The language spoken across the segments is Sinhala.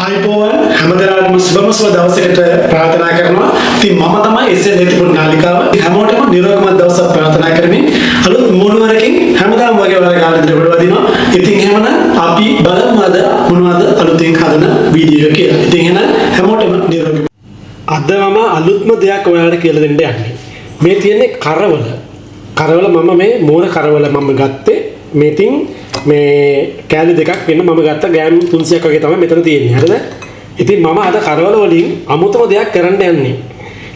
ආයිබෝවන් හැමදෙනාටම සුබම දවසකට ප්‍රාර්ථනා කරනවා. ඉතින් මම තමයි එසේ නේතිපුර නාලිකාව. හැමෝටම නිරෝගමත් දවසක් ප්‍රාර්ථනා කරමින් අලුත් මොනුවරකින් හැමදාම වගේ වල කාලෙකට වදිනවා. ඉතින් එහෙමනම් අපි බලමු අද මොනවද අලුතෙන් හදන වීඩියෝ එක කියලා. ඉතින් එහෙනම් හැමෝටම නිරෝගී. අද මම අලුත්ම දෙයක් ඔයාලට කියලා දෙන්න යන්නේ. මේ තියෙන්නේ කරවල. කරවල මම මේ මෝර කරවල මම ගත්තේ. මේ තින් මේ කෑලි දෙකක් වෙන මම ගත්ත ගෑම් 300ක් වගේ තමයි මෙතන තියෙන්නේ. හරිද? ඉතින් මම අද කරවල වලින් අමුතුම දෙයක් කරන්න යන්නේ.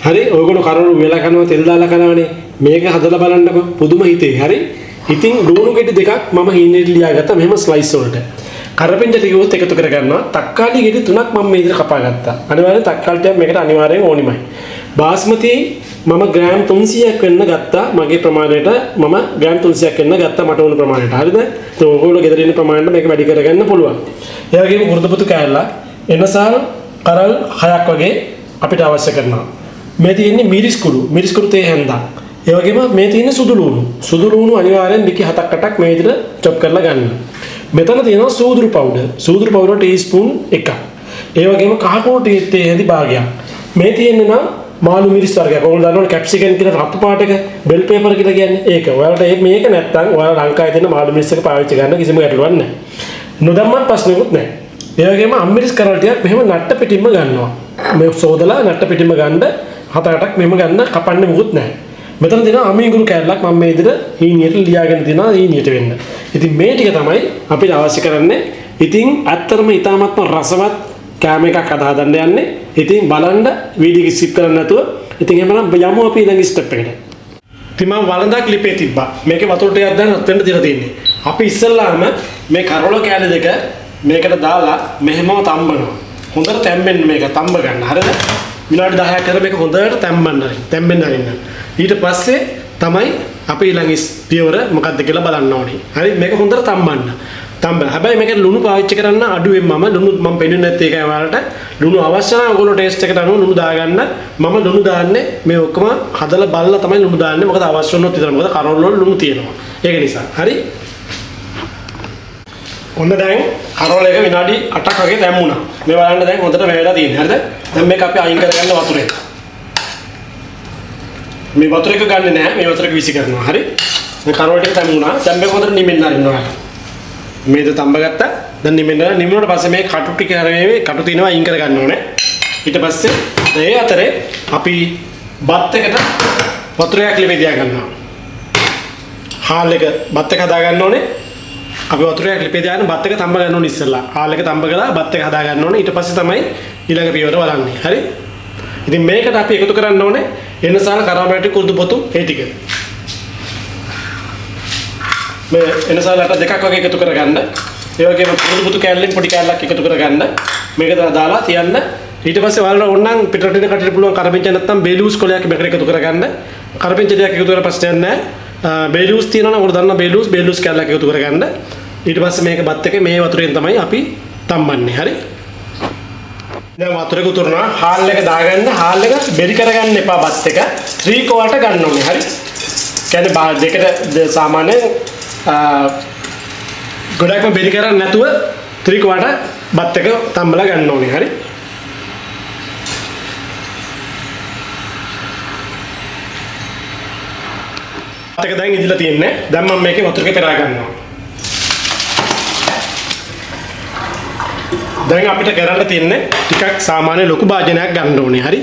හරි? ඔයගොල්ලෝ කරවල වෙලා කනවා තෙල් දාලා කනවනේ. මේක හදලා බලන්නකෝ. පුදුම හිතේ. හරි? ඉතින් ලුණු ගෙඩි දෙකක් මම හීනෙට ලියාගත්තා මෙහෙම ස්ලයිස් වලට. කරපිංච ටිකවත් එකතු කර ගන්නවා. තක්කාලි ගෙඩි 3ක් මම මේ විදිහට කපා ගත්තා. අනිවාර්යෙන් තක්කාලි ටික මේකට අනිවාර්යෙන් ඕනිමයි. බාස්මති මම ග්‍රෑම් 300ක් වෙන්න ගත්තා මගේ ප්‍රමාණයට මම ග්‍රෑම් 300ක් වෙන්න ගත්තා මට ඕන ප්‍රමාණයට. හරිද? ඒක ඕගොල්ලෝ ගෙදර ඉන්න ප්‍රමාණයට මේක වැඩි කරගන්න පුළුවන්. ඒ වගේම වෘතපතු කෑල්ලක් එනසල් කරල් 6ක් වගේ අපිට අවශ්‍ය කරනවා. මේ තියෙන්නේ මිරිස් කුඩු තේ හැන්දා. ඒ වගේම මේ තියෙන්නේ සුදු ලුණු අනිවාර්යෙන් ඩිකි 7ක් 8ක් මේ විදිහට චොප් කරලා ගන්න. මෙතන තියෙනවා සූදුරු පවුඩර් ටීස්පූන් 1ක්. ඒ වගේම කහ කුණු තේ හැඳි භාගයක්. මේ තියෙන්නේ නම් මාළු මිරිස් වර්ගයක්. ඔයගොල්ලෝ දන්නවනේ කැප්සිකම් කියලා රතු පාට එක, බෙල් පේපර් කියලා කියන්නේ. ඒක. ඔයාලට මේක නැත්තම් ඔයාලා ලංකාවේ තියෙන මාළු මිරිස් එක පාවිච්චි කරන්න කිසිම ගැටලුවක් නැහැ. නොදම්මත් ප්‍රශ්නකුත් නැහැ. ඒ වගේම අම්මිරිස් කරල් ටිකක් මෙහෙම නට්ට පිටින්ම ගන්නවා. මේ සෝදලා නට්ට පිටින්ම ගන්න 7-8ක් මෙහෙම ගන්න කපන්න මුකුත් නැහැ. මෙතන තියෙනවා අමීගුරු කෑල්ලක් මම මේ විදිහට හීනියට ලියාගෙන තියෙනවා හීනියට වෙන්න. ඉතින් මේ ටික තමයි අපිට අවශ්‍ය කරන්නේ. ඉතින් ඇත්තටම ඊටාත්ම රසවත් කෑම එකක් හදාගන්න යන්නේ. ඉතින් බලන්න වීඩියෝ එක ස්කිප් කරන්න නැතුව. ඉතින් එහෙනම් යමු අපි ඊළඟ ස්ටෙප් එකට. ඉතින් මම වළඳක් ලිපේ තිබ්බා. මේකේ වතුර ටිකක් දැන් අත්වෙන්න තියලා තියෙන්නේ. අපි ඉස්සෙල්ලාම මේ කරවල කෑලි දෙක මේකට දාලා මෙහෙමම තම්බනවා. හොඳට තැම්බෙන්න මේක තම්බ ගන්න. හරිද? විනාඩි 10ක් කර මේක හොඳට තැම්බෙන්න අරින්න. ඊට පස්සේ තමයි අපි ඊළඟ පියවර මොකක්ද කියලා බලන්න ඕනේ. හරි මේක හොඳට තම්බන්න. හැබැයි මේකට ලුණු පාවිච්චි කරන්න අඩුවෙන් ලුණු මම පෙන්නන්නේ නැත්තේ ඒකයි ඔයාලට. ලුණු අවශ්‍ය නම් ඔයගොල්ලෝ ටේස්ට් එකට අනුව ලුණු දාගන්න. මම ලුණු දාන්නේ මේ ඔක්කොම හදලා බලලා තමයි ලුණු දාන්නේ. මොකද අවශ්‍ය වුණොත් විතර. මොකද කරවල වල ලුණු තියෙනවා. ඒක නිසා. හරි? ඔන්න දැන් කරවල එක විනාඩි 8ක් වගේ දැම්මුණා. මේ බලන්න දැන් හොඳට වැයලා තියෙනවා. හරිද? දැන් මේක අපි අයින් කරගන්න වතුරෙන්. මේ වතුර එක ගන්නෙ නෑ. මේ වතුර එක විසි කරනවා. හරි? මේ කරවල ටික දැම්මුණා. දැන් මේක හොඳට නිමෙන්න අරින්නවා. මේක තඹගත්තා. දැන් නිමුණට පස්සේ මේ කටු ටික කටු තිනවා අයින් කර ගන්න ඕනේ. ඊට පස්සේ ඒ අතරේ අපි බත් එකට වතුරයක් ලිපේ තියා ගන්නවා. හාල් එක බත් එක හදා ගන්න ඕනේ. අපි වතුරයක් ලිපේ තියාගෙන බත් එක තඹ ගන්න ඕනේ ඉස්සෙල්ලා. හාල් එක තඹ කරලා බත් එක හදා ගන්න ඕනේ. ඊට පස්සේ තමයි ඊළඟ පියවර බලන්නේ. හරි? ඉතින් මේකට අපි එකතු කරන්න ඕනේ එනසාල කරාමැටි කුරුදු පොතු ඒ ටික. මේ එනසාලට දෙකක් වගේ එකතු කරගන්න. ඒ වගේම කුරුදු පොතු කෑල්ලෙන් පොඩි කෑල්ලක් එකතු කරගන්න. මේක දාලා තියන්න. ඊට පස්සේ ඔයාලට ඕනනම් පිටරටින් කටට පුළුවන් කරපිංච නැත්නම් බේලූස් කොලයක් මේකට එකතු කරගන්න. කරපිංච ටිකක් එකතු කරලා පස්සේ යන්නේ බේලූස් තියෙනවා නම් ඔයාලා දන්නා බේලූස් කෑල්ලක් එකතු කරගන්න. ඊට පස්සේ මේක බත් එකේ මේ වතුරෙන් තමයි අපි තම්බන්නේ. හරි? දැන් වතුර එක උතුරනවා. හාල් එක දාගන්න. හාල් එක බෙරි කරගන්න එපා බත් එක. 3 කෝවට ගන්න ඕනේ. හරි? කියන්නේ දෙකට සාමාන්‍යයෙන් ගොඩක්ම බෙරි කරන්නේ නැතුව 3 කෝවට බත් එක තම්බලා ගන්න ඕනේ. හරි? බත් එක දැන් ඉදලා තියෙන්නේ. දැන් මම මේකේ වතුර එක පෙරා ගන්නවා. දැන් අපිට කරන්න තියෙන්නේ ටිකක් සාමාන්‍ය ලොකු භාජනයක් ගන්න ඕනේ. හරි?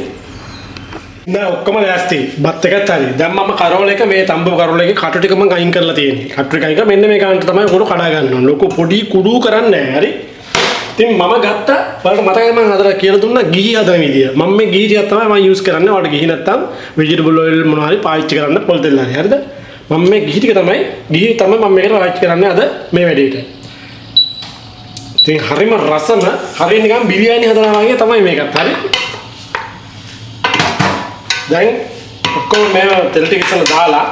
දැන් ඔක්කොම ලෑස්ති. බත් එකත් හරි. දැන් මම කරවල එක මේ තඹ කරවල එකේ කටු ටික මම අයින් කරලා තියෙන්නේ. කටු ටික අයින් කරලා මෙන්න මේ කාන්ට තමයි උඩ කඩා ගන්න ඕනේ. ලොකු පොඩි කුඩු කරන්නේ නැහැ. හරි? ඉතින් මම ගත්තා බලන්න මතකයි මම හදලා කියලා දුන්නා ගිහි හදන විදිය. මම මේ ගිහි ටිකක් තමයි මම යූස් කරන්නේ. ඔයාලට ගිහි නැත්තම් ভেජිටබල් ඔයිල් මොනවා හරි පාවිච්චි කරන්න පොල් තෙල් හරි. හරිද? මම මේ ගිහි ටික තමයි මම මේකට පාවිච්චි කරන්නේ අද මේ වැඩේට. ඉතින් හරිම රසම හරිය නිකන් බිරියානි හදනවා වගේ තමයි මේකත්. හරි? දැන් ඔක්කොම මේ තෙල් ටික ඉස්සලා දාලා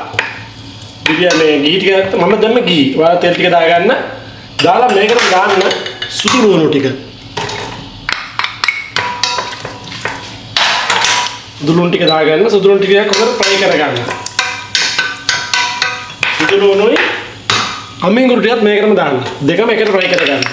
බිරියානි ගිහි ටික මම දැම්ම ගිහි. ඔයාලා තෙල් ටික දාගන්න. දාලා මේකට දාන්න සුදු ලුණු ටික. සුදු ලුණු ටික දාගන්න. සුදු ලුණු ටිකක් හොඳට ෆ්‍රයි කරගන්න. සුදු ලුණුයි අමිංගුරු ටිකත් මේකටම දාන්න. දෙකම එකට ෆ්‍රයි කරගන්න.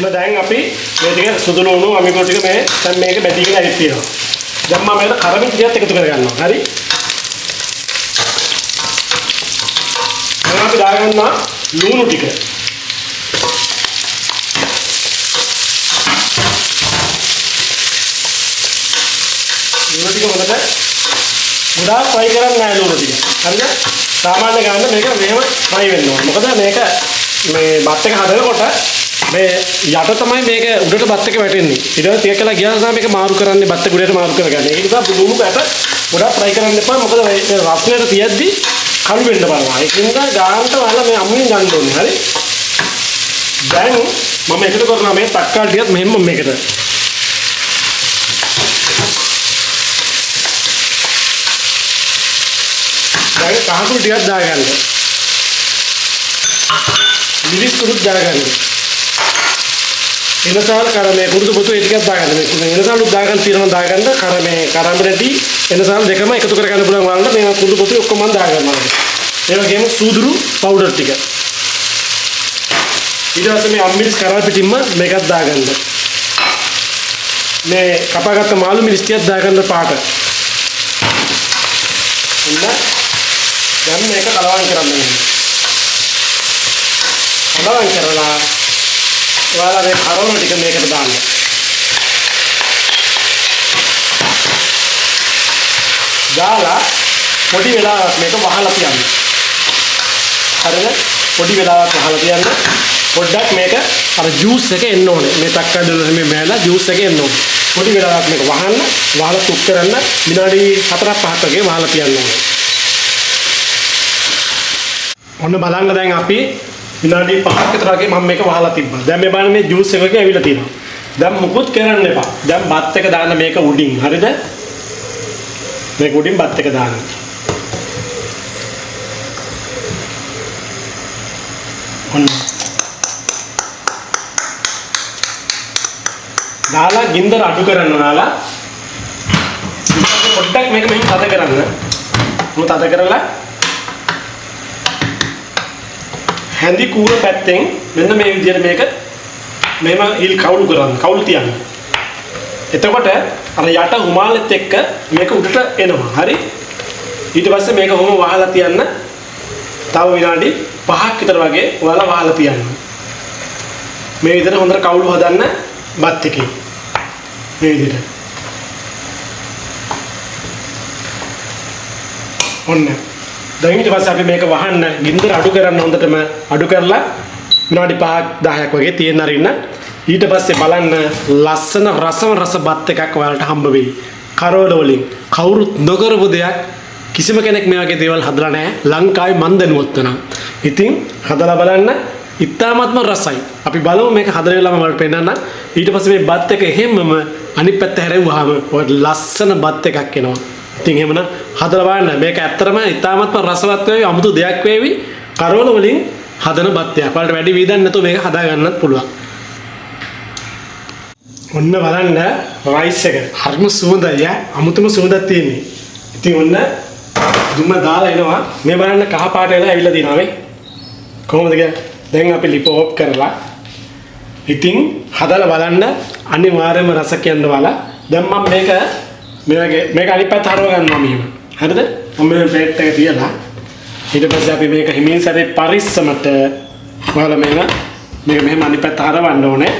ඔන්න දැන් අපි මේ ටික සුදු ලුණු අමිගෝ ටික මේ දැන් මේක බැදීගෙන ඇවිත් තියෙනවා. දැන් මම මේකට කරමින් ටිකක් එකතු කරගන්නවා. හරි. දැන් අපි දාගන්නවා ලුණු ටික. ලුණු ටික මොකද? ගොඩාක් ෆ්‍රයි කරන්නේ නැහැ ලුණු ටික. හරිද? සාමාන්‍ය ගන්න මේක මෙහෙම ෆ්‍රයි වෙන්න ඕනේ. මොකද මේක මේ බත් එක හදනකොට මේ යට තමයි මේක උඩට බත් එක වැටෙන්නේ. ඊට පස්සේ ටික කළා ගියා නිසා මේක මාරු කරන්නේ බත් එක උඩට මාරු කරගන්න. ඒක නිසා ලුණු පැට ගොඩාක් ෆ්‍රයි කරන්න එපා. මොකද මේ රස්නෙට තියද්දි කළු වෙන්න බලනවා. ඒක නිසා ගානට වල මේ අමුලින් ගන්න ඕනේ. හරි. දැන් මම එකතු කරනවා මේ තක්කාලි ටිකත් මෙහෙම මේකට. දැන් කහකුරු ටිකක් දාගන්න. මිරිස් කුරුත් දාගන්න. එනසාල කරමේ කුරුදු පොතු ඒ ටිකක් දාගන්න. මේ එනසාලුත් දාගන්න තියෙනවා දාගන්න. කරමේ කරඹරටි එනසාල දෙකම එකතු කරගන්න පුළුවන් වලට මේ කුරුදු පොතු ඔක්කොම මම දාගන්නවා. ඒ වගේම සූදුරු පවුඩර් ටික. ඊට පස්සේ මේ අම්මිරිස් කරල් පිටින්ම මේකත් දාගන්න. මේ කපාගත්ත මාළු මිරිස් ටිකක් දාගන්න පාට. දැන් මේක කලවම් කරන්න ඕනේ. කලවම් කරලා ඔයාලා මේ කරවන ටික මේකට දාන්න. දාලා පොඩි වෙලාවක් මේක වහලා තියන්න. හරිද? පොඩි වෙලාවක් වහලා තියන්න. පොඩ්ඩක් මේක අර ජූස් එක එන්න ඕනේ. මේ තක්කඩ වල මේ බෑලා ජූස් එක එන්න ඕනේ. පොඩි වෙලාවක් මේක වහන්න, වහලා කුක් කරන්න විනාඩි 4-5ක් වගේ වහලා තියන්න ඕනේ. ඔන්න බලන්න දැන් අපි විනාඩි 5ක් විතර වගේ මම මේක වහලා තිබ්බා. දැන් මේ බලන්න මේ ජූස් එක වගේ ඇවිල්ලා තියෙනවා. දැන් මුකුත් කරන්න එපා. දැන් බත් එක දාන්න මේක උඩින්. හරිද? මේක උඩින් බත් එක දාන්න. ඔන්න. දාලා ගින්දර අඩු කරන්න ඕනාලා. පොඩ්ඩක් මේක මෙහෙම තද කරන්න. මොකද තද කරලා හැඳි කූර පැත්තෙන් මෙන්න මේ විදිහට මේක මෙහෙම හිල් කවුළු කරන්න. කවුළු තියන්න. එතකොට අර යට හුමාලෙත් එක්ක මේක උඩට එනවා. හරි? ඊට පස්සේ මේක කොහොම වහලා තියන්න. තව විනාඩි 5ක් විතර වගේ ඔයාලා වහලා තියන්න. මේ විදිහට හොඳට කවුළු හදන්න බත් එකේ. මේ විදිහට. ඔන්න. දැන් ඊට පස්සේ අපි මේක වහන්න ගින්දර අඩු කරන්න හොඳටම අඩු කරලා විනාඩි 5ක් 10ක් වගේ තියෙන අරින්න. ඊට පස්සේ බලන්න ලස්සන රස බත් එකක් ඔයාලට හම්බ වෙයි. කරවල වලින් කවුරුත් නොකරපු දෙයක් කිසිම කෙනෙක් මේ වගේ දේවල් හදලා නැහැ ලංකාවේ මන් දැනුවත් වෙනවා. ඉතින් හදලා බලන්න ඉතාමත්ම රසයි. අපි බලමු මේක හදලා වෙලාම වලට පෙන්නන්න. ඊට පස්සේ මේ බත් එක එහෙම්මම අනිත් පැත්ත හැරෙව්වහම ඔය ලස්සන බත් එකක් එනවා. ඉතින් එහෙමනම් හදලා බලන්න. මේක ඇත්තටම ඉතාමත්ම රසවත් වේවි, අමුතු දෙයක් වේවි. කරවල වලින් හදන බත් එකක්. ඔයාලට වැඩි වේදන් නැතුව මේක හදා ගන්නත් පුළුවන්. ඔන්න බලන්න රයිස් එක. හරිම සුවඳයි ඈ. අමුතුම සුවඳක් තියෙන්නේ. ඉතින් ඔන්න දුම දාලා එනවා. මේ බලන්න කහ පාට වෙලා ඇවිල්ලා තියෙනවා මේ. කොහොමද කියලා? දැන් අපි ලිප ඕප් කරලා ඉතින් හදලා බලන්න අනිවාර්යයෙන්ම රස කියන්න වල. දැන් මම මේක අනිත් පැත්ත හරව ගන්නවා මෙහෙම. හරිද? මම මේ ප්ලේට් එක තියලා ඊට පස්සේ අපි මේක හිමින් සැරේ පරිස්සමට ඔයාලා මේක මෙහෙම අනිත් පැත්ත හරවන්න ඕනේ.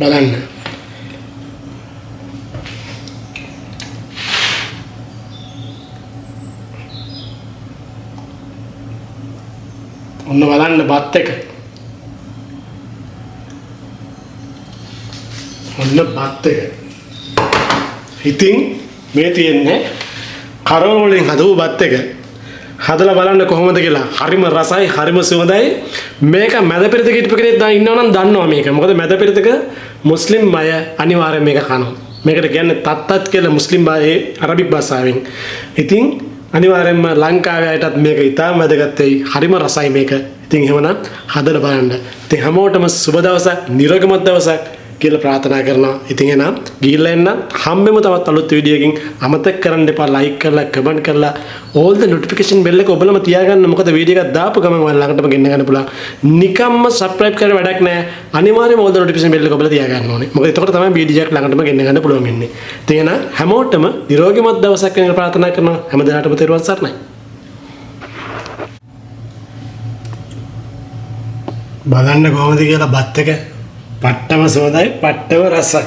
බලන්න. ඔන්න බලන්න බත් එක. ඔන්න බත් එක. ඉතින් මේ තියෙන්නේ කරවල වලින් හදපු බත් එක. හදලා බලන්න කොහොමද කියලා. හරිම රසයි, හරිම සුවඳයි. මේක මැද පෙරතක හිටපු කෙනෙක් ඉන්නවා නම් දන්නවා මේක. මොකද මැද පෙරතක මුස්ලිම් අය අනිවාර්යෙන් මේක කනවා. මේකට කියන්නේ තත්තත් කියලා මුස්ලිම් අරබික් භාෂාවෙන්. ඉතින් අනිවාර්යෙන්ම ලංකාවේ අයටත් මේක ඉතාම වැදගත් වෙයි. හරිම රසයි මේක. ඉතින් එහෙමනම් හදලා බලන්න. ඉතින් හැමෝටම සුබ දවසක්, නිරෝගීමත් දවසක්. කියලා ප්‍රාර්ථනා කරනවා. ඉතින් එහෙනම් ගිහිල්ලා එන්න හම්බෙමු තවත් අලුත් වීඩියෝ එකකින්. අමතක කරන්න එපා ලයික් කරලා කමෙන්ට් කරලා all the notification bell එක ඔබලම තියාගන්න. මොකද වීඩියෝ එකක් දාපු ගමන් ඔයාලා ළඟටම ගෙන්න ගන්න පුළුවන්. නිකම්ම subscribe කරලා වැඩක් නැහැ. අනිවාර්යයෙන්ම all the notification bell එක ඔබලා තියාගන්න ඕනේ. මොකද එතකොට තමයි වීඩියෝ එකක් ළඟටම ගෙන්න ගන්න පුළුවන් වෙන්නේ. ඉතින් එහෙනම් හැමෝටම නිරෝගීමත් දවසක් වෙන ප්‍රාර්ථනා කරනවා. හැමදාටම තෙරුවන් සරණයි. බලන්න කොහොමද කියලා බත් එක පට්ටම සෝදයි පට්ටම රසයි